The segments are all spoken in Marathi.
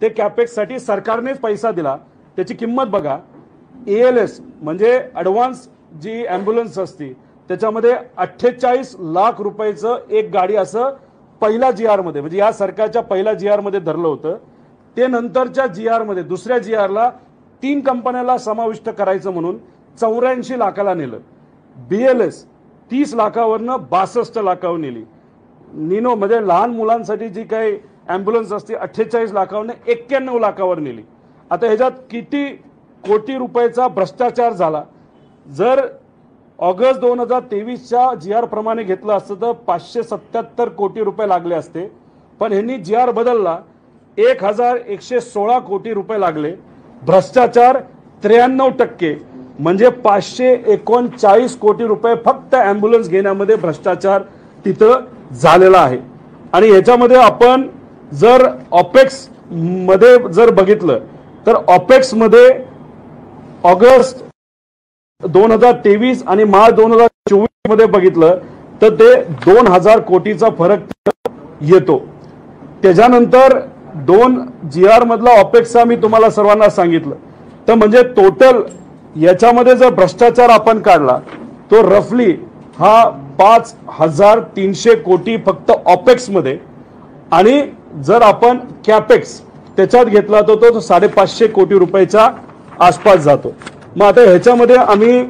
ते कॅपेक्ससाठी सरकारनेच पैसा दिला। त्याची किंमत बघा, ALS म्हणजे ॲडव्हान्स जी ॲम्ब्युलन्स असते त्याच्यामध्ये 48 लाख रुपयाचं एक गाडी असं पहिला GR मध्ये, म्हणजे या सरकारच्या पहिल्या GR मध्ये धरलं होतं। ते नंतरच्या GR मध्ये दुसऱ्या GR ला 3 कंपन्याला समाविष्ट करायचं म्हणून 84 लाखाला नेलं। BLS 30 लाखावरनं 62 लाखावर नेली। निनो म्हणजे लहान मुलांसाठी जी काही ॲम्ब्युलन्स असते 48 लाखावरनं 91 लाखावर नेली। आता ह्याच्यात किती कोटी रुपयाचा भ्रष्टाचार झाला। जर ऑगस्ट 2023च्या GR प्रमाणे घेतलं असतं तर 577 कोटी रुपये लागले असते, पण ह्यांनी GR बदलला, 1116 कोटी रुपये लागले। भ्रष्टाचार 93%, म्हणजे 539 कोटी रुपये फक्त ॲम्ब्युलन्स घेण्यामध्ये भ्रष्टाचार तिथं झालेला आहे। आणि ह्याच्यामध्ये आपण जर ऑपेक्स मध्ये जर बघितलं तर ऑपेक्स मध्ये ऑगस्ट 2023 आणि मार्च 2024 मध्ये बघितलं तर ते 2000 कोटीचा फरक येतो। त्याच्यानंतर 2 GR मधला ऑपेक्सचा मी तुम्हाला सर्वांना सांगितलं, तर म्हणजे टोटल याच्यामध्ये जर भ्रष्टाचार आपण काढला तो रफली हा 5300 कोटी फक्त ऑपेक्स मध्ये, आणि जर आपण कॅपेक्स त्याच्यात घेतला तो 550 कोटी रुपयाच्या आसपास जातो। मग आता ह्याच्यामध्ये आम्ही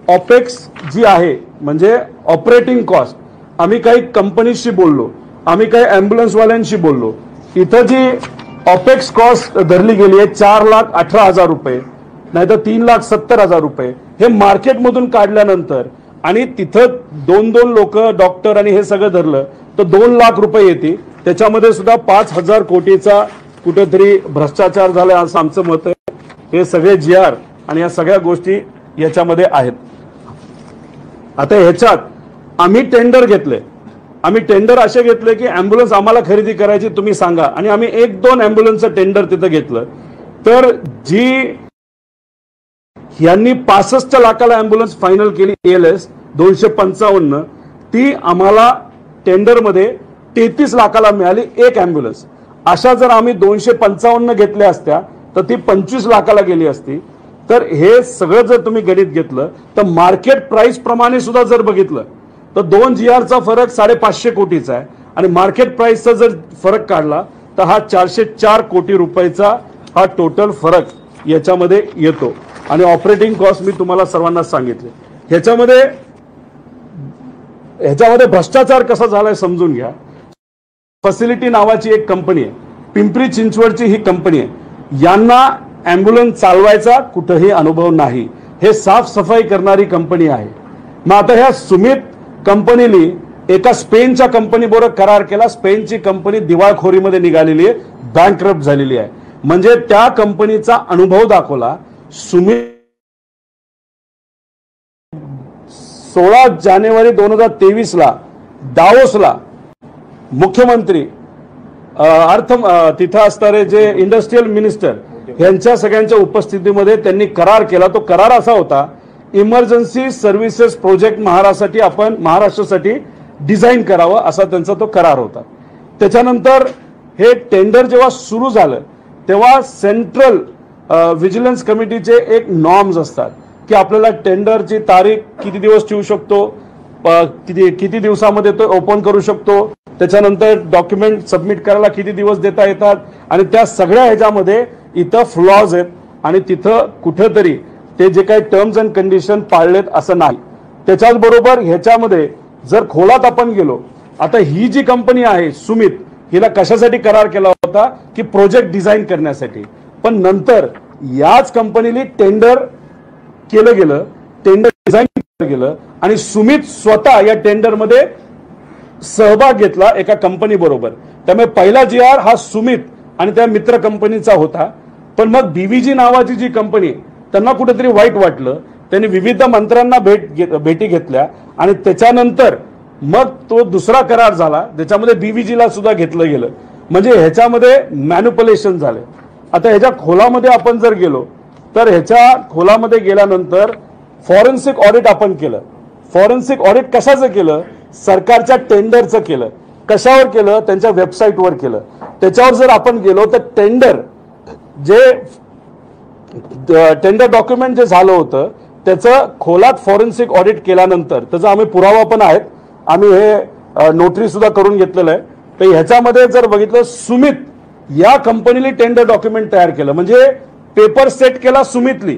ऑपेक्स जी आहे म्हणजे ऑपरेटिंग कॉस्ट, आम्ही काही कंपनीशी बोललो, आम्ही काही ॲम्ब्युलन्सवाल्यांशी बोललो। इथं जी ऑपेक्स कॉस्ट धरली गेली आहे 4,18,000 रुपये, नाहीतर 3,70,000 रुपये, हे मार्केटमधून काढल्यानंतर आणि तिथं 2-2 लोक डॉक्टर आणि हे सगळं धरलं तर 2 लाख रुपये येते। त्याच्यामध्ये सुद्धा 5,000 कोटीचा कुठेतरी भ्रष्टाचार झाला असं आमचं मत आहे। हे सगळे GR आणि या सगळ्या गोष्टी याच्यामध्ये आहेत। आता ह्याच्यात आम्ही टेंडर घेतले, आम्ही टेंडर असे घेतले की ॲम्ब्युलन्स आम्हाला खरेदी करायची तुम्ही सांगा, आणि आम्ही 1-2 ॲम्ब्युलन्सचं टेंडर तिथं घेतलं। तर जी यांनी 65 लाखाला ॲम्ब्युलन्स फायनल केली ALS 255, ती आम्हाला टेंडरमध्ये 33 लाखाला मिळाली एक ॲम्ब्युलन्स। अशा जर आम्ही 255 घेतल्या असत्या तर ती 25 लाखाला गेली असती। तर हे सगळं जर तुम्ही गणित घेतलं तर मार्केट प्राइस प्रमाणे सुद्धा जर बघितलं तर 2 GRचा फरक 550 कोटीचा आहे, आणि मार्केट प्राइसचा जर फरक काढला तर हा 404 कोटी रुपयाचा हा टोटल फरक याच्यामध्ये येतो। आणि ऑपरेटिंग कॉस्ट मी तुम्हाला सर्वांना सांगितले। ह्याच्यामध्ये भ्रष्टाचार कसा झालाय समजून घ्या। फॅसिलिटी नावाची एक कंपनी आहे, पिंपरी चिंचवडची ही कंपनी आहे, यांना ॲम्ब्युलन्स चालवायचा कुठेही अनुभव नाही, हे साफसफाई करणारी कंपनी आहे। मग आता ह्या सुमित कंपनीने एका स्पेनच्या कंपनी बरोबर करार केला, स्पेनची कंपनी दिवाळखोरीमध्ये निघालेली आहे, बँकरप्ट झालेली आहे। म्हणजे त्या कंपनीचा अनुभव दाखवला। सुमित 16 जानेवारी 2023ला दावोसला मुख्यमंत्री तिथं असणारे जे इंडस्ट्रियल मिनिस्टर यांच्या सगळ्यांच्या उपस्थितीमध्ये त्यांनी करार केला। तो करार असा होता, इमर्जन्सी सर्व्हिसेस प्रोजेक्ट महाराष्ट्रासाठी डिझाईन करावं असा त्यांचा तो करार होता। त्याच्यानंतर हे टेंडर जेव्हा सुरू झालं तेव्हा सेंट्रल विजिलन्स कमिटीचे एक नॉर्म्स असतात की आपल्याला टेंडरची तारीख किती दिवस ठेवू शकतो, किती दिवसामध्ये तो ओपन करू शकतो, त्याच्यानंतर डॉक्युमेंट सबमिट करायला किती दिवस देता येतात, आणि त्या सगळ्या ह्याच्यामध्ये इथं फ्लॉज आहेत आणि तिथं कुठेतरी ते जे काही टर्म्स अँड कंडिशन पाळलेत असं नाही। त्याच्याच बरोबर ह्याच्यामध्ये जर खोलात आपण गेलो, आता ही जी कंपनी आहे सुमित, हिला कशासाठी करार केला होता की प्रोजेक्ट डिझाईन करण्यासाठी, पण नंतर याच कंपनीने टेंडर केलं गेलं, टेंडर डिझाईन केलं गेलं आणि सुमित स्वतः या टेंडरमध्ये सहभाग घेतला एका कंपनी बरोबर। त्यामुळे पहिला GR हा सुमित आणि त्या मित्र कंपनीचा होता, पण मग BVG नावाची जी कंपनी त्यांना कुठेतरी वाईट वाटलं, त्यांनी विविध मंत्र्यांना भेटी घेतल्या आणि त्याच्यानंतर मग तो दुसरा करार झाला, त्याच्यामध्ये BVGला सुद्धा घेतलं गेलं। म्हणजे ह्याच्यामध्ये मॅनिप्युलेशन झाले। आता ह्याच्या खोलामध्ये आपण जर गेलो तर ह्याच्या खोलामध्ये गेल्यानंतर फॉरेन्सिक ऑडिट आपण केलं। फॉरेन्सिक ऑडिट कशाचं केलं? सरकारच्या टेंडरचं केलं। कशावर केलं? त्यांच्या वेबसाईटवर केलं। त्याच्यावर जर आपण गेलो तर टेंडर जे टेंडर डॉक्युमेंट जे झालं होतं त्याचं खोलात फॉरेन्सिक ऑडिट केल्यानंतर त्याचा आम्ही पुरावा पण आहेत, आम्ही हे नोटरी सुद्धा करून घेतलेलं आहे. तर ह्याच्यामध्ये जर बघितलं, सुमित या कंपनीने टेंडर डॉक्युमेंट तयार केलं, म्हणजे पेपर सेट केला सुमितली,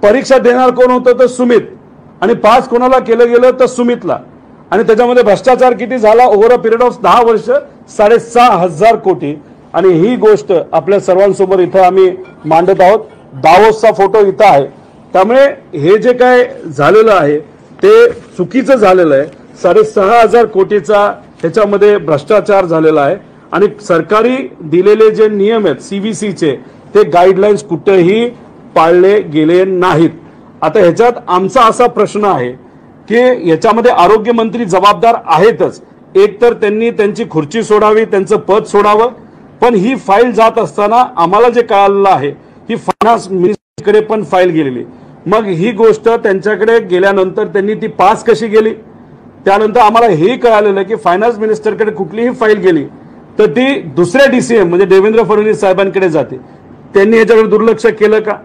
परीक्षा देणार कोण होतं तर सुमित, आणि पास कोणाला केलं गेलं तर सुमितला, आणि त्याच्यामध्ये भ्रष्टाचार किती झाला ओव्हर अ पिरियड ऑफ 10 वर्ष 6,500 कोटी. आणि ही गोष्ट आपल्या सर्वांसोबत इथं आम्ही मांडत आहोत. दावोसचा फोटो इथं आहे. त्यामुळे हे जे काय झालेलं आहे ते चुकीचं झालेलं आहे. 6,500 कोटीचा ह्याच्यामध्ये भ्रष्टाचार झालेला आहे, आणि सरकारी दिलेले जे नियम आहेत सीव्हीसीचे ते गाईडलाईन्स कुठेही पाळले गेले नाहीत. आता ह्याच्यात आमचा असा प्रश्न आहे की याच्यामध्ये आरोग्यमंत्री जबाबदार आहेतच. एक तर त्यांनी त्यांची खुर्ची सोडावी, त्यांचं पद सोडावं, पण ही फाईल जात असताना आम्हाला जे कळालेलं आहे ही फायनान्स मिनिस्टरकडे पण फाईल गेलेली. मग ही गोष्ट त्यांच्याकडे गेल्यानंतर त्यांनी ती पास कशी गेली, त्यानंतर आम्हाला हे कळालेलं की फायनान्स मिनिस्टरकडे कुठलीही फाईल गेली तर ती दुसऱ्या डीसीएम म्हणजे देवेंद्र फडणवीस साहेबांकडे जाते. त्यांनी याच्याकडे दुर्लक्ष केलं का?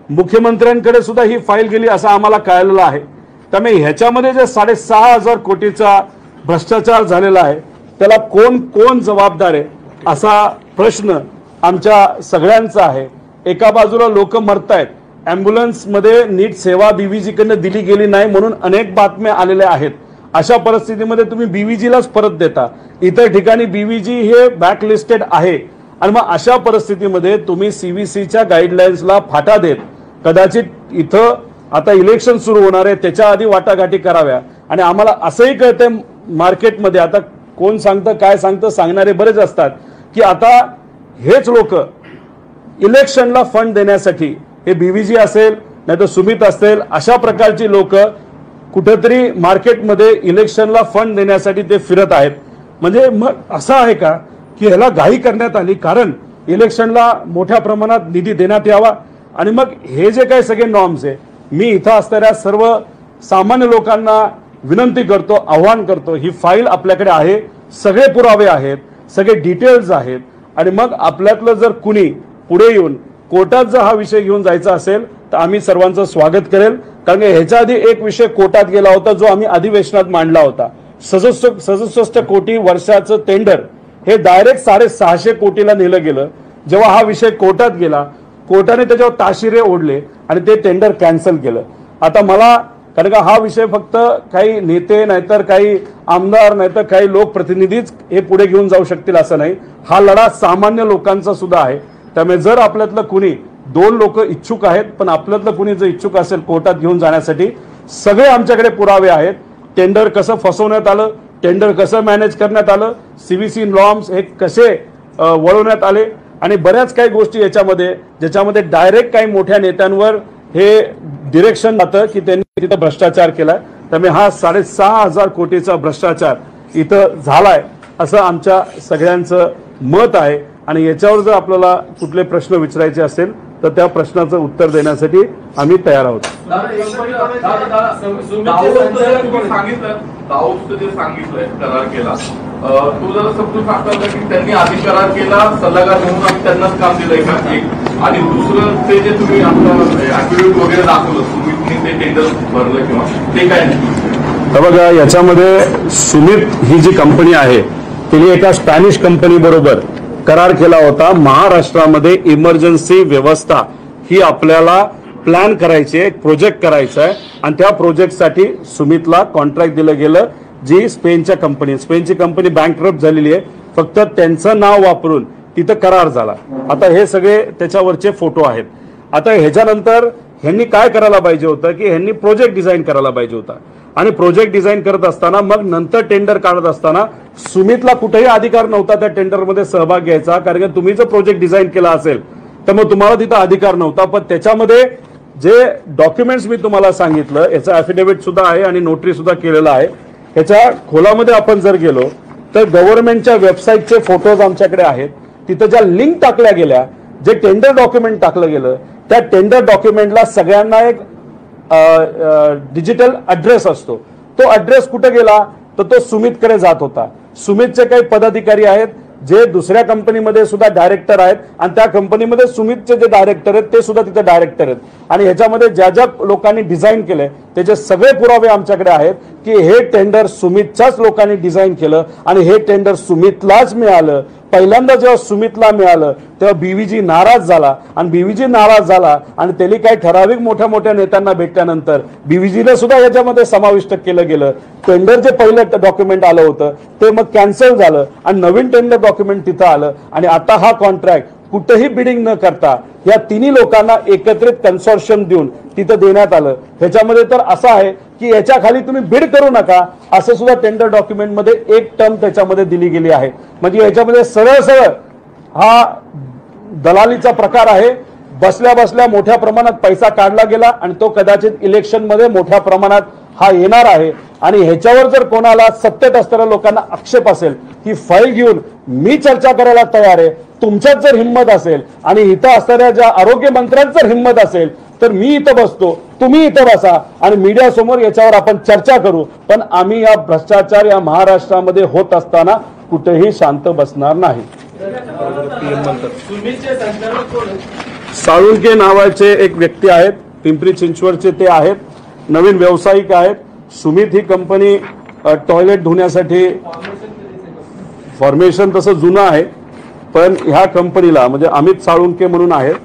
मुख्यमंत्र्यांकडे सुद्धा ही फाईल गेली असं आम्हाला कळालेलं आहे. त्यामुळे ह्याच्यामध्ये जे 6,500 कोटीचा भ्रष्टाचार झालेला आहे त्याला कोण कोण जबाबदार आहे असा प्रश्न आमच्या सगळ्यांचा आहे. एका बाजूला लोक मरतायत, ॲम्ब्युलन्समध्ये नीट सेवा बीव्हीजीकडनं दिली गेली नाही म्हणून अनेक बातम्या आलेल्या आहेत. अशा परिस्थितीमध्ये तुम्ही बीव्हीजीलाच परत देता, इतर ठिकाणी बीव्हीजी हे बॅकलिस्टेड आहे, आणि मग अशा परिस्थितीमध्ये तुम्ही सीव्हीसीच्या गाईडलाईन्सला फाटा देत कदाचित इथं आता इलेक्शन सुरू होणार आहे त्याच्या आधी वाटाघाटी कराव्या. आणि आम्हाला असंही कळतंय मार्केटमध्ये, आता कोण सांगतं काय सांगतं सांगणारे बरेच असतात, की आता हेच लोक इलेक्शनला फंड देण्यासाठी, हे बीव्हीजी असेल नाही तर सुमित असेल, अशा प्रकारची लोक कुठेतरी मार्केटमध्ये इलेक्शनला फंड देण्यासाठी ते फिरत आहेत. म्हणजे मग असं आहे का की ह्याला घाई करण्यात आली कारण इलेक्शनला मोठ्या प्रमाणात निधी देण्यात यावा. आणि मग हे जे काही सगळे नॉर्म्स आहे, मी इथं असणाऱ्या सर्व सामान्य लोकांना विनंती करतो, आव्हान करतो, ही फाईल आपल्याकडे आहे, सगळे पुरावे आहेत, सगळे डिटेल्स आहेत, आणि मग आपल्यातलं जर कुणी पुढे येऊन कोर्टात जर हा विषय घेऊन जायचा असेल तर आम्ही सर्वांचं स्वागत करेल. कारण ह्याच्या आधी एक विषय कोर्टात गेला होता जो आम्ही अधिवेशनात मांडला होता. 67 कोटी वर्षाचं टेंडर हे डायरेक्ट 650 कोटीला नेलं गेलं. जेव्हा हा विषय कोर्टात गेला, कोर्टाने त्याच्यावर ताशिरे ओढले आणि ते टेंडर कॅन्सल केलं. आता मला, कारण का हा विषय फक्त काही नेते नाहीतर काही आमदार नाहीतर काही लोकप्रतिनिधीच हे पुढे घेऊन जाऊ शकतील असं नाही, हा लढा सामान्य लोकांचा सुद्धा आहे. त्यामुळे जर आपल्यातलं कुणी, 2 लोक इच्छुक आहेत, पण आपल्यातलं कुणी जर इच्छुक असेल कोर्टात घेऊन जाण्यासाठी, सगळे आमच्याकडे पुरावे आहेत. टेंडर कसं फसवण्यात आलं, टेंडर कसं मॅनेज करण्यात आलं, सीव्हीसी नॉर्म्स हे कसे वळवण्यात आले, आणि बऱ्याच काही गोष्टी याच्यामध्ये ज्याच्यामध्ये डायरेक्ट काही मोठ्या नेत्यांवर हे डिरेक्शन जातं की त्यांनी तिथं भ्रष्टाचार केलाय. त्यामुळे हा 6,500 कोटीचा भ्रष्टाचार इथं झालाय असं आमच्या सगळ्यांचं मत आहे. आणि याच्यावर जर आपल्याला कुठले प्रश्न विचारायचे असेल तर त्या प्रश्नाचं उत्तर देण्यासाठी आम्ही तयार आहोत. करार केला तो जरा समजून सांगता की त्यांनी आधी करार केला सल्लागार म्हणून आम्ही त्यांनाच काम दिलंय का एक, आणि दुसरं ते जे तुम्ही आपलं ऍफिडेव्हिट वगैरे दाखवलं तुम्ही ते टेंडर भरलं किंवा ते काय नाही. बघा, याच्यामध्ये सुमित ही जी कंपनी आहे तिने एका स्पॅनिश कंपनी बरोबर करार केला होता. महाराष्ट्रामध्ये इमर्जन्सी व्यवस्था ही आपल्याला प्लॅन करायची आहे, एक प्रोजेक्ट करायचा आहे, आणि त्या प्रोजेक्टसाठी सुमितला कॉन्ट्रॅक्ट दिलं गेलं, जी स्पेनची कंपनी बँकरप्ट झालेली आहे. फक्त त्यांचं नाव वापरून तिथं करार झाला. आता हे सगळे त्याच्यावरचे फोटो आहेत. आता ह्याच्यानंतर ह्यांनी काय करायला पाहिजे होतं की ह्यांनी प्रोजेक्ट डिझाईन करायला पाहिजे होता, आणि प्रोजेक्ट डिझाईन करत असताना मग नंतर टेंडर काढत असताना सुमितला कुठेही अधिकार नव्हता त्या टेंडरमध्ये सहभाग घ्यायचा. कारण तुम्ही जर प्रोजेक्ट डिझाईन केला असेल तर मग तुम्हाला तिथं अधिकार नव्हता. पण त्याच्यामध्ये जे डॉक्युमेंट्स मी तुम्हाला सांगितलं याचं ॲफिडेव्हिट सुद्धा आहे आणि नोटरी सुद्धा केलेलं आहे. ह्याच्या खोलामध्ये आपण जर गेलो तर गव्हर्नमेंटच्या वेबसाईटचे फोटोज आमच्याकडे आहेत. तिथं ज्या लिंक टाकल्या गेल्या, जे टेंडर डॉक्युमेंट टाकलं गेलं, त्या टेंडर डॉक्युमेंटला सगळ्यांना एक डिजिटल ॲड्रेस असतो. तो ॲड्रेस कुठे गेला तर तो सुमितकडे जात होता. सुमितचे काही पदाधिकारी आहेत जे दुसऱ्या कंपनीमध्ये सुद्धा डायरेक्टर आहेत आणि त्या कंपनीमध्ये सुमितचे जे डायरेक्टर आहेत ते सुद्धा तिथे डायरेक्टर आहेत आणि ह्याच्यामध्ये ज्या ज्या लोकांनी डिझाईन केलंय त्याचे सगळे पुरावे आमच्याकडे आहेत की हे टेंडर सुमितच्याच लोकांनी डिझाईन केलं आणि हे टेंडर सुमितलाच मिळालं. पहिल्यांदा जेव्हा सुमितला मिळालं तेव्हा बीव्हीजी नाराज झाला आणि बीव्हीजी नाराज झाला आणि त्यांनी काही ठराविक मोठ्या मोठ्या नेत्यांना भेटल्यानंतर बीव्हीजीला सुद्धा याच्यामध्ये समाविष्ट केलं गेलं. टेंडर जे पहिलं डॉक्युमेंट आलं होतं ते मग कॅन्सल झालं आणि नवीन टेंडर डॉक्युमेंट तिथं आलं आणि आता हा कॉन्ट्रॅक्ट कुठेही बिडिंग न करता या तिन्ही लोकांना एकत्रित कन्सोर्शियम देऊन तिथं देण्यात आलं. ह्याच्यामध्ये तर असं आहे की याच्या खाली तुम्ही बिड करू नका असं सुद्धा टेंडर डॉक्युमेंटमध्ये एक टर्म त्याच्यामध्ये दिली गेली आहे. म्हणजे याच्यामध्ये सरळ सरळ हा दलालीचा प्रकार आहे. बसल्या बसल्या मोठ्या प्रमाणात पैसा काढला गेला आणि तो कदाचित इलेक्शनमध्ये मोठ्या प्रमाणात हा येणार आहे आणि ह्याच्यावर जर कोणाला सत्तेत असणाऱ्या लोकांना आक्षेप असेल ही फाईल घेऊन मी चर्चा करायला तयार आहे. तुमच्यात जर हिंमत असेल आणि इथं असणाऱ्या ज्या आरोग्य मंत्र्यांत जर हिंमत असेल तर मी इथं बसतो, तुम्ही इथं बसा आणि मीडिया समोर याच्यावर आपण चर्चा करू. पण आम्ही या भ्रष्टाचार या महाराष्ट्रामध्ये होत असताना कुठेही शांत बसणार नाही. साळुंके नावाचे एक व्यक्ती आहेत, पिंपरी चिंचवडचे ते आहेत, नवीन व्यावसायिक आहेत. सुमित ही कंपनी टॉयलेट धुण्यासाठी फॉर्मेशन तसं जुनं आहे पण ह्या कंपनीला म्हणजे अमित साळुंके म्हणून आहेत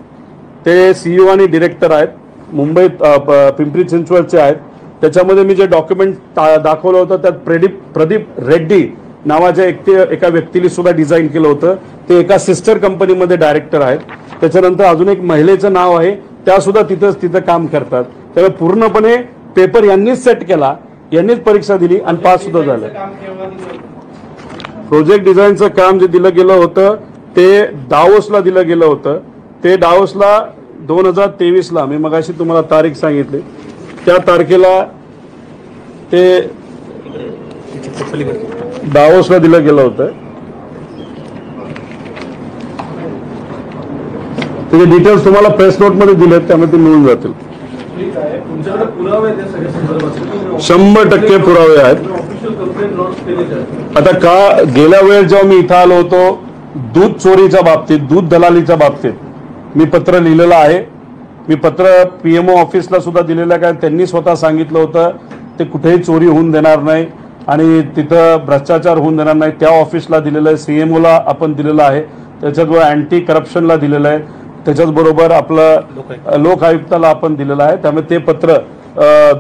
ते CEO आणि डिरेक्टर आहेत, मुंबईत पिंपरी चिंचवडचे आहेत. त्याच्यामध्ये मी जे डॉक्युमेंट दाखवलं होतं त्यात प्रदीप रेड्डी नावाच्या एका व्यक्तीने सुद्धा डिझाईन केलं होतं. ते एका सिस्टर कंपनीमध्ये डायरेक्टर आहेत. त्याच्यानंतर अजून एक महिलेचं नाव आहे, त्या सुद्धा तिथं काम करतात. त्यामुळे पूर्णपणे पेपर यांनीच सेट केला, यांनीच परीक्षा दिली आणि पास सुद्धा झालं. प्रोजेक्ट डिझाईनचं काम जे दिलं गेलं होतं ते डावोसला दिलं गेलं होतं. ते डावोसला 2023ला मी मगाशी तुम्हाला तारीख सांगितली त्या तारखेला ते डावोसला दिलं गेलं होतं. त्याचे डिटेल्स तुम्हाला प्रेस नोट मध्ये दिलेत त्यामुळे ते मिळून जातील. 100% पुरावे आहेत. आता का गेल्या वेळेस जेव्हा मी इथं आलो होतो दूध चोरीच्या बाबतीत, दूध दलालीच्या बाबतीत मी पत्र लिहिलेलं आहे. मी पत्र PMO ऑफिसला सुद्धा दिलेलं आहे कारण त्यांनी स्वतः सांगितलं होतं ते कुठेही चोरी होऊन देणार नाही आणि तिथं भ्रष्टाचार होऊन देणार नाही. त्या ऑफिसला दिलेलं आहे, CMOला आपण दिलेलं आहे, त्याच्याचबरोबर अँटी करप्शनला दिलेलं आहे, त्याच्याचबरोबर आपलं लोक आयुक्ताला आपण दिलेलं आहे. त्यामुळे ते पत्र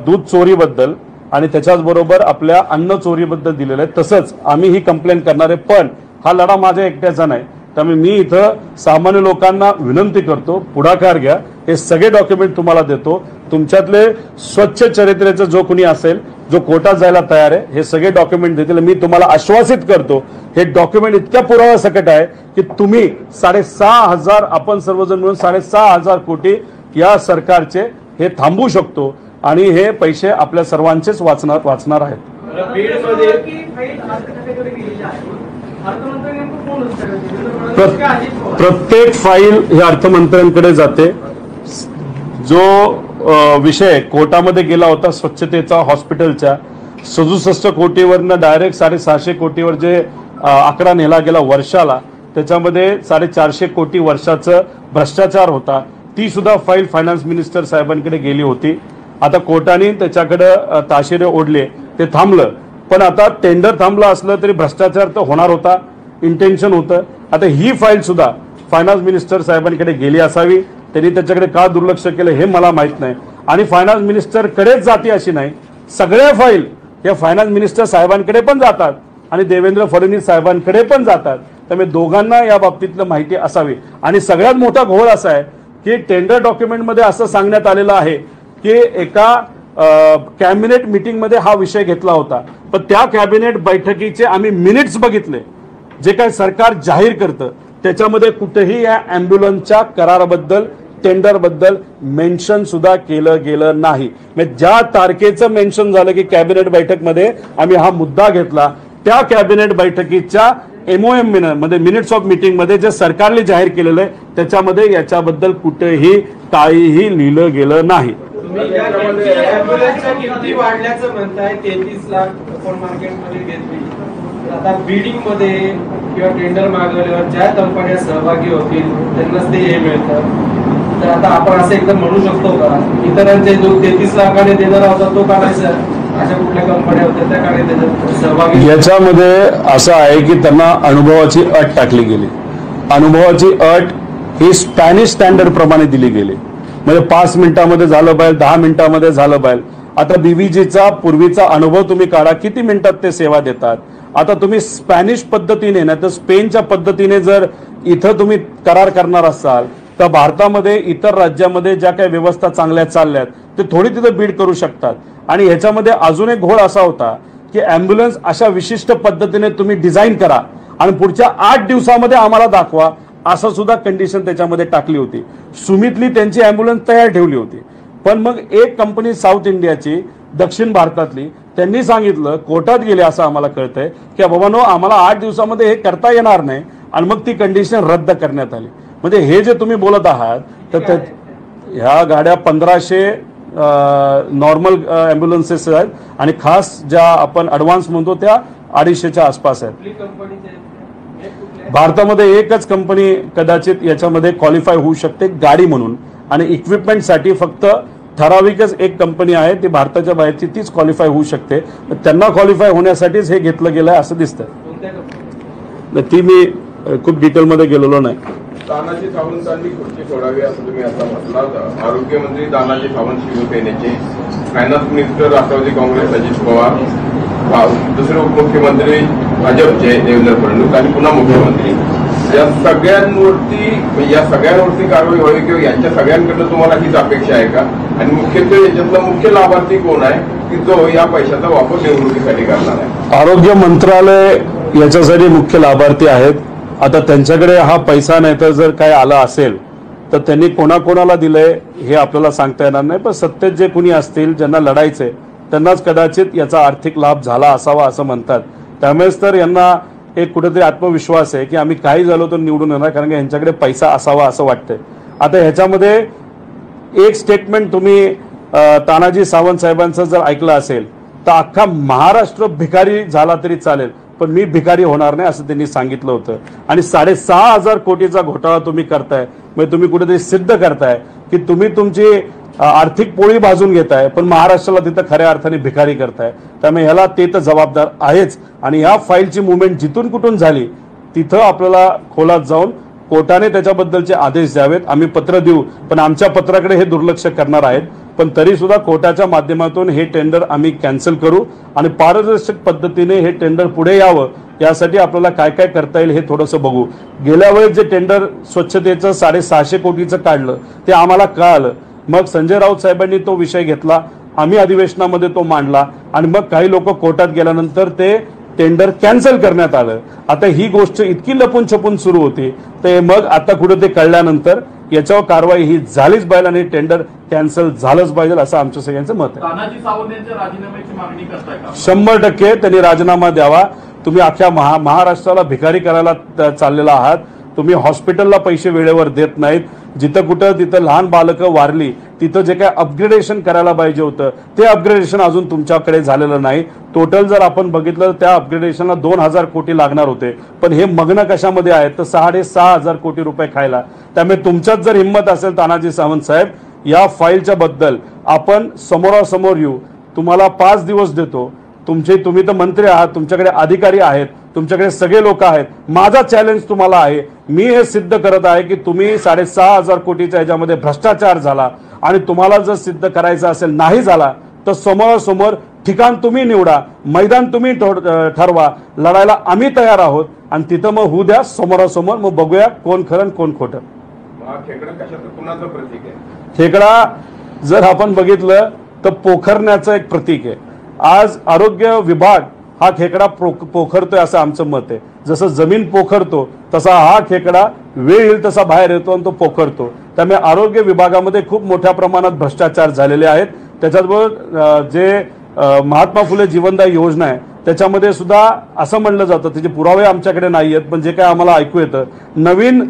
दूध चोरीबद्दल आणि त्याच्याचबरोबर आपल्या अन्न चोरीबद्दल दिलेलं आहे. तसंच आम्ही ही कंप्लेंट करणार आहे पण हा लढा माझ्या एकट्याचा नाही. त्यामुळे मी इथं सामान्य लोकांना विनंती करतो पुढाकार घ्या, हे सगळे डॉक्युमेंट तुम्हाला देतो. तुमच्यातले स्वच्छ चरित्र्याचं जो कोणी असेल जो कोर्टात जायला तयार आहे हे सगळे डॉक्युमेंट देतील. मी तुम्हाला आश्वासित करतो हे डॉक्युमेंट इतक्या पुराव्यासकट आहे की तुम्ही 6,500 आपण सर्वजण मिळून 6,500 कोटी या सरकारचे हे थांबवू शकतो आणि हे पैसे आपल्या सर्वांचेच वाचणार आहेत. प्रत्येक फाईल हे अर्थमंत्र्यांकडे जाते. जो विषय कोर्टामध्ये गेला होता स्वच्छतेचा हॉस्पिटलच्या 67 कोटीवरनं डायरेक्ट 650 कोटीवर जे आकडा नेला गेला वर्षाला, त्याच्यामध्ये 450 कोटी वर्षाचं भ्रष्टाचार होता. ती सुद्धा फाईल फायनान्स मिनिस्टर साहेबांकडे गेली होती. आता कोर्टाने त्याच्याकडे ताशेरे ओढले, ते थांबलं. पण आता टेंडर थांबलं असलं तरी भ्रष्टाचार तर होणार होता, इंटेन्शन होतं. आता ही फाईल सुद्धा फायनान्स मिनिस्टर साहेबांकडे गेली असावी, त्यांनी त्याच्याकडे का दुर्लक्ष केलं हे मला माहित नाही. आणि फायनान्स मिनिस्टरकडेच जाते अशी नाही, सगळ्या फाईल या फायनान्स मिनिस्टर साहेबांकडे पण जातात आणि देवेंद्र फडणवीस साहेबांकडे पण जातात. त्यामुळे दोघांना या बाबतीतलं माहिती असावी. आणि सगळ्यात मोठा घोळ असा आहे की टेंडर डॉक्युमेंटमध्ये असं सांगण्यात आलेलं आहे की एका कॅबिनेट मीटिंगमध्ये हा विषय घेतला होता, पण त्या कॅबिनेट बैठकीचे आम्ही मिनिट्स बघितले. जे काही सरकार जाहीर करतं त्याच्यामध्ये कुठेही या ॲम्ब्युलन्सच्या कराराबद्दल टेंडरबद्दल मेन्शन सुद्धा केलं गेलं नाही. ज्या तारखेचं मेन्शन झालं की कॅबिनेट बैठकमध्ये आम्ही हा मुद्दा घेतला, त्या कॅबिनेट बैठकीच्या MOM मध्ये मिनिट्स ऑफ मीटिंग मध्ये जे सरकारने जाहीर केलेलं आहे त्याच्यामध्ये याच्याबद्दल कुठेही काहीही लिहिलं गेलं नाही. ॲम्ब्युलन्सच्या किमती वाढल्याचं म्हणताय, 33 लाख आपण मार्केटमध्ये घेतली. आता बिडिंग मध्ये किंवा टेंडर मागवल्यावर ज्या कंपन्या सहभागी होतील त्यांनाच ते हे मिळतं. तर आता आपण असं एकदम म्हणू शकतो का इतरांचे जो 33 लाखाने देणारा होता तो काढायचा, अशा कुठल्या कंपन्या होत्या त्या काढायला त्याच्यात सहभागी? याच्यामध्ये असं आहे की त्यांना अनुभवाची अट टाकली गेली. अनुभवाची अट ही स्पॅनिश स्टँडर्ड प्रमाणे दिली गेली. म्हणजे 5 मिनिटांमध्ये झालं पाहिजे, 10 मिनिटांमध्ये झालं पाहिजे. आता बीव्हीजीचा पूर्वीचा अनुभव तुम्ही काढा, किती मिनिटात ते सेवा देतात. आता तुम्ही स्पॅनिश पद्धतीने नाही तर स्पेनच्या पद्धतीने जर इथं तुम्ही करार करणार असाल तर भारतामध्ये इतर राज्यामध्ये ज्या काही व्यवस्था चांगल्या चालल्यात ते थोडी तिथं बीड करू शकतात. आणि ह्याच्यामध्ये अजून एक घोळ असा होता की ॲम्ब्युलन्स अशा विशिष्ट पद्धतीने तुम्ही डिझाईन करा आणि पुढच्या 8 दिवसामध्ये आम्हाला दाखवा, असं सुद्धा कंडिशन त्याच्यामध्ये टाकली होती. सुमितली त्यांची ॲम्ब्युलन्स तयार ठेवली होती. पण मग एक कंपनी साऊथ इंडियाची दक्षिण भारतातली त्यांनी सांगितलं, कोर्टात गेले असं आम्हाला कळतंय की बाबांनो आम्हाला 8 दिवसामध्ये हे करता येणार नाही, आणि मग ती कंडिशन रद्द करण्यात आली. म्हणजे हे जे तुम्ही बोलत आहात तर ह्या गाड्या 1500 नॉर्मल ॲम्ब्युलन्सेस आहेत आणि खास ज्या आपण ॲडव्हान्स म्हणतो त्या 250च्या आसपास आहेत. भारतामध्ये एकच कंपनी कदाचित याच्यामध्ये क्वालिफाय होऊ शकते गाडी म्हणून, आणि इक्विपमेंटसाठी फक्त ठराविकच एक कंपनी आहे, ती भारताच्या बाहेरची, तीच क्वालिफाय होऊ शकते. त्यांना क्वालिफाय होण्यासाठीच हे घेतलं गेलं आहे असं दिसतं. ती मी खूप डिटेलमध्ये गेलेलो नाही. तानाजी सावंतांनी खुर्ची सोडावी असं तुम्ही आता म्हटलं. आरोग्यमंत्री तानाजी सावंत शिवसेनेचे, फायनान्स मिनिस्टर राष्ट्रवादी काँग्रेस अजित पवार, दुसरे उपमुख्यमंत्री भाजपचे देवेंद्र फडणवीस आणि पुन्हा मुख्यमंत्री, या सगळ्यांवरती कारवाई व्हावी किंवा यांच्या सगळ्यांकडनं तुम्हाला हीच अपेक्षा आहे का? आणि मुख्यत्वे याच्यातला मुख्य लाभार्थी कोण आहे की जो या पैशाचा वापर निवडणुकीसाठी करणार आहे? आरोग्य मंत्रालय याच्यासाठी मुख्य लाभार्थी आहेत. आता त्यांच्याकडे हा पैसा नाही तर जर काय आला असेल तर त्यांनी कोणाकोणाला दिलंय हे आपल्याला सांगता येणार नाही. पण सत्तेत जे कुणी असतील ज्यांना लढायचंय त्यांनाच कदाचित याचा आर्थिक लाभ झाला असावा असं म्हणतात. त्यामुळेच तर यांना एक कुठेतरी आत्मविश्वास आहे की आम्ही काही झालो तर निवडून येणार, कारण की यांच्याकडे पैसा असावा असं वाटतंय. आता ह्याच्यामध्ये एक स्टेटमेंट तुम्ही तानाजी सावंत साहेबांचं जर ऐकलं असेल तर अख्खा महाराष्ट्र भिकारी झाला तरी चालेल, पण मी भिकारी होणार नाही असं त्यांनी सांगितलं होतं. आणि 6,500 कोटीचा घोटाळा तुम्ही करताय, म्हणजे तुम्ही कुठेतरी सिद्ध करताय की तुम्ही तुमची आर्थिक पोळी भाजून घेताय, पण महाराष्ट्राला तिथं खऱ्या अर्थाने भिकारी करताय. त्यामुळे ह्याला ते तर जबाबदार आहेच. आणि ह्या फाईलची मुवमेंट जिथून कुठून झाली तिथं आपल्याला खोलात जाऊन कोर्टाने त्याच्याबद्दलचे आदेश द्यावेत. आम्ही पत्र देऊ, पण आमच्या पत्राकडे हे दुर्लक्ष करणार आहेत. पण तरी सुद्धा कोर्टाच्या माध्यमातून हे टेंडर आम्ही कॅन्सल करू आणि पारदर्शक पद्धतीने हे टेंडर पुढे यावं, यासाठी आपल्याला काय काय करता येईल हे थोडंसं बघू. गेल्या वेळेस जे टेंडर स्वच्छतेचं 650 कोटीचं काढलं ते आम्हाला कळालं. मग संजय राऊत साहेबांनी तो विषय घेतला, आम्ही अधिवेशनामध्ये तो मांडला आणि मग काही लोक कोर्टात गेल्यानंतर ते टेंडर कॅन्सल करण्यात आलं. आता ही गोष्ट इतकी लपून छपून सुरू होती ते मग आता कुठे ते कळल्यानंतर याच्यावर कारवाई ही झालीच पाहिजे आणि टेंडर कॅन्सल झालंच पाहिजे असं आमचं सगळ्यांचं मत आहे. तानाजी सावंत यांच्या राजीनाम्याची मागणी करताय का? 100% त्यांनी राजीनामा द्यावा. तुम्ही अख्ख्या महाराष्ट्राला भिकारी करायला चाललेला आहात. तुम्ही हॉस्पिटलला पैसे वेळेवर देत नाहीत. जिथं कुठं तिथं लहान बालकं वारली तिथं जे काय अपग्रेडेशन करायला पाहिजे होतं ते अपग्रेडेशन अजून तुमच्याकडे झालेलं नाही. टोटल जर आपण बघितलं त्या अपग्रेडेशनला 2,000 कोटी लागणार होते, पण हे मग्न कशामध्ये आहेत तर 6,500 कोटी रुपये खायला. त्यामुळे तुमच्यात जर हिंमत असेल तानाजी सावंत साहेब, या फाईलच्या बद्दल आपण समोरासमोर येऊ. तुम्हाला 5 दिवस देतो. तुम्ही तर मंत्री आहात, तुमच्याकडे अधिकारी आहेत, तुमच्याकडे सगळे लोक आहेत. माझा चॅलेंज तुम्हाला आहे, मी हे सिद्ध करत आहे की तुम्ही 6,500 कोटीच्या ह्याच्यामध्ये भ्रष्टाचार झाला आणि तुम्हाला जर सिद्ध करायचं असेल नाही झाला तर समोरासमोर ठिकाण तुम्ही निवडा, मैदान तुम्ही ठरवा. लढायला आम्ही तयार आहोत आणि तिथं मग होऊ द्या समोरासमोर, मग बघूया कोण खरं कोण खोटं. खेकडा जर आपण बघितलं तर पोखरण्याचं एक प्रतीक आहे. आज आरोग्य विभाग हा खेकडा पोखरतोय असं आमचं मत आहे. जसं जमीन पोखरतो तसा हा खेकडा वेळ येईल तसा बाहेर येतो आणि तो पोखरतो. त्यामुळे आरोग्य विभागामध्ये खूप मोठ्या प्रमाणात भ्रष्टाचार झालेले आहेत. त्याच्याबरोबर जे महात्मा फुले जीवनदायी योजना आहे त्याच्यामध्ये सुद्धा असं म्हणलं जातं, त्याचे पुरावे आमच्याकडे नाही आहेत, पण जे काय आम्हाला ऐकू येतं, नवीन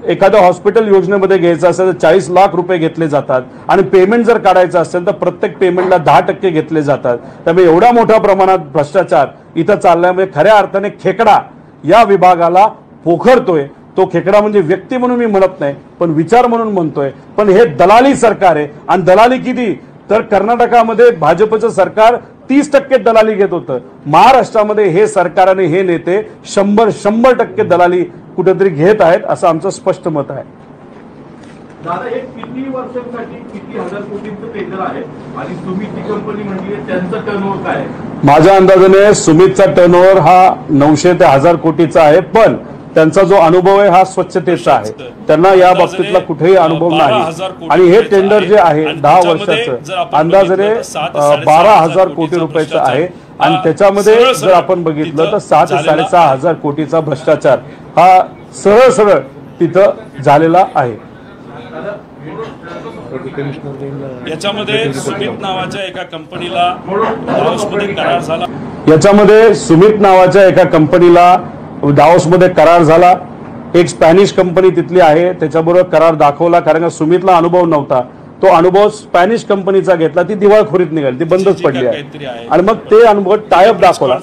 एखाद्या हॉस्पिटल योजनेमध्ये घ्यायचं असेल तर 40 लाख रुपये घेतले जातात आणि पेमेंट जर काढायचं असेल तर प्रत्येक पेमेंटला 10% घेतले जातात. त्यामुळे एवढ्या मोठ्या प्रमाणात भ्रष्टाचार इथं चालल्यामुळे खऱ्या अर्थाने खेकडा या विभागाला पोखरतोय. तो खेकडा म्हणजे व्यक्ती म्हणून मी म्हणत नाही, पण विचार म्हणून म्हणतोय. पण हे दलाली सरकार आहे. आणि दलाली किती तर कर्नाटकामध्ये भाजपचं सरकार 30% दलाली घेत होतं. महाराष्ट्रामध्ये हे सरकार आणि हे नेते 100% दलाली कुठेतरी घेत आहेत असं आमचं स्पष्ट मत आहे. दादा, हे किती वर्षांसाठी किती हजार कोटींचं टेंडर आहे आणि सुमित ही कंपनी म्हणजे त्यांचं टर्नओव्हर काय आहे? माझ्या अंदाजाने सुमितचा टर्नओव्हर हा 900 ते 1000 कोटीचा आहे. पण त्यांचा जो अनुभव आहे हा स्वच्छतेचा आहे. त्यांना या बाबतीतला कुठेही अनुभव नाही. आणि हे टेंडर जे आहे 10 वर्षाचं अंदाजाने 12,000 कोटी रुपयाचं आहे. आणि त्याच्यामध्ये जर आपण बघितलं तर 6 ते 6,500 कोटीचा भ्रष्टाचार हा सरळ सरळ तिथं झालेला आहे. याच्यामध्ये सुमित नावाच्या एका कंपनीला दावोसमध्ये करार झाला. याच्यामध्ये सुमित नावाच्या एका कंपनीला दावोसमध्ये करार झाला. एक स्पॅनिश कंपनी तिथली आहे त्याच्याबरोबर करार दाखवला. कारण का सुमितला अनुभव नव्हता. तो अनुभव स्पॅनिश कंपनीचा घेतला. ती दिवाळखोरीत निघाली, ती बंदच पडली आहे. आणि मग ते अनुभव टायअप दाखवला.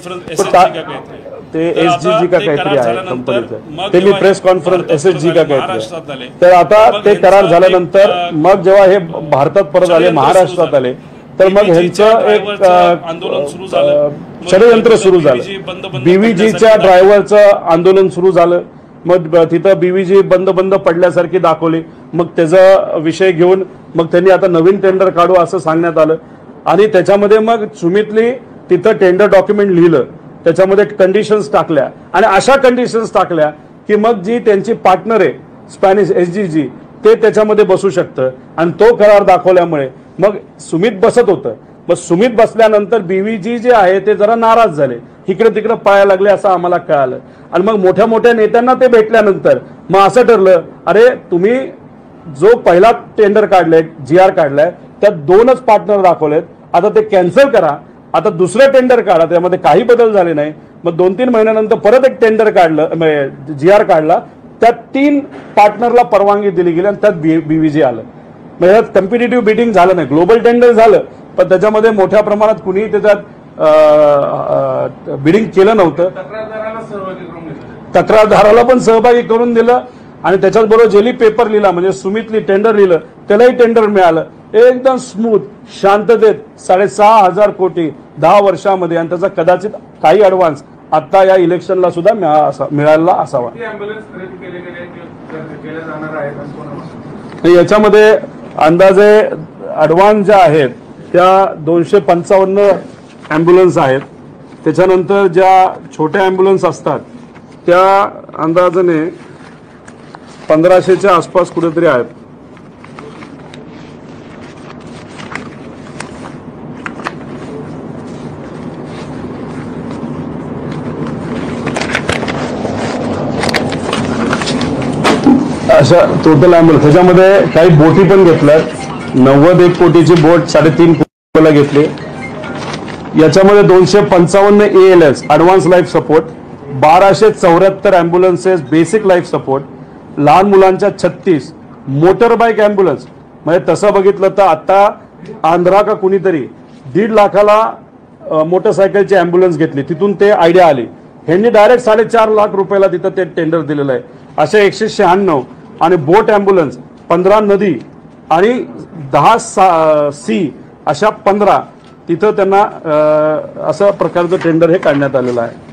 ते SGG का काहीतरी आहे कंपनीचं. ते मी प्रेस कॉन्फरन्स SSG का काहीतरी. तर आता ते करार झाल्यानंतर मग जेव्हा हे भारतात परत आले, महाराष्ट्रात आले, तर मग ह्यांचं एक षडयंत्र सुरू झालं. BVGच्या ड्रायव्हरचं आंदोलन सुरू झालं. मग तिथं BVG बंद पडल्यासारखी दाखवली. मग त्याचा विषय घेऊन मग त्यांनी आता नवीन टेंडर काढू असं सांगण्यात आलं. आणि त्याच्यामध्ये मग सुमितली तिथं टेंडर डॉक्युमेंट लिहिलं, त्याच्यामध्ये कंडिशन्स टाकल्या. आणि अशा कंडिशन्स टाकल्या की मग जी त्यांची पार्टनर आहे स्पॅनिश SGG ते त्याच्यामध्ये बसू शकतं. आणि तो करार दाखवल्यामुळे मग सुमित बसत होतं. मग सुमित बसल्यानंतर BVG जे आहे ते जरा नाराज झाले, इकडे तिकडे पळायला लागले असं आम्हाला कळालं. आणि मग मोठ्या मोठ्या नेत्यांना ते भेटल्यानंतर मग असं ठरलं, अरे तुम्ही जो पहिला टेंडर काढलाय GR काढलाय त्यात 2च पार्टनर दाखवलेत, आता ते कॅन्सल करा, आता दुसरं टेंडर काढा. त्यामध्ये काही बदल झाले नाही. मग 2-3 महिन्यानंतर परत एक टेंडर काढलं, GR काढला, त्यात 3 पार्टनरला परवानगी दिली गेली आणि त्यात BVG आलं. म्हणजे कॉम्पिटिटिव्ह बिडिंग झालं नाही, ग्लोबल टेंडर झालं पण त्याच्यामध्ये मोठ्या प्रमाणात कुणी त्याच्यात बिडिंग केलं नव्हतं. तक्रारदाराला पण सहभागी करून दिलं आणि त्याच्याच बरोबर जेली पेपर लिहिला, म्हणजे सुमितली टेंडर लिहिलं, त्यालाही टेंडर मिळालं. एकदम स्मूथ शांततेत 6,500 कोटी 10 वर्षामध्ये. आणि त्याचा कदाचित काही ॲडव्हान्स आता या इलेक्शनला सुद्धा मिळाला असावा. याच्यामध्ये अंदाजे ॲडव्हान्स ज्या आहेत त्या 255 ॲम्ब्युलन्स आहेत. त्याच्यानंतर ज्या छोट्या ॲम्ब्युलन्स असतात त्या अंदाजाने 1500च्या आसपास कुठेतरी आहेत. अशा टोटल ॲम्ब्युलन्स. त्याच्यामध्ये काही बोटी पण घेतल्यात. 91 कोटीची बोट 3.5 कोटीला घेतली. याच्यामध्ये 255 ALS advance life support, 1274 ambulances basic life support, लहान मुलांच्या 36, मोटर बाईक ॲम्ब्युलन्स. म्हणजे तसं बघितलं तर आता आंध्रा का कुणीतरी 1.5 लाखाला मोटरसायकलची ॲम्ब्युलन्स घेतली. तिथून ते आयडिया आली. ह्यांनी डायरेक्ट 4.5 लाख रुपयाला तिथं ते टेंडर दिलेलं आहे. अशा 196 आणि बोट ॲम्ब्युलन्स 15 नदी आणि 10 सी अशा 15 तिथं त्यांना असं प्रकारचं टेंडर हे काढण्यात आलेलं आहे.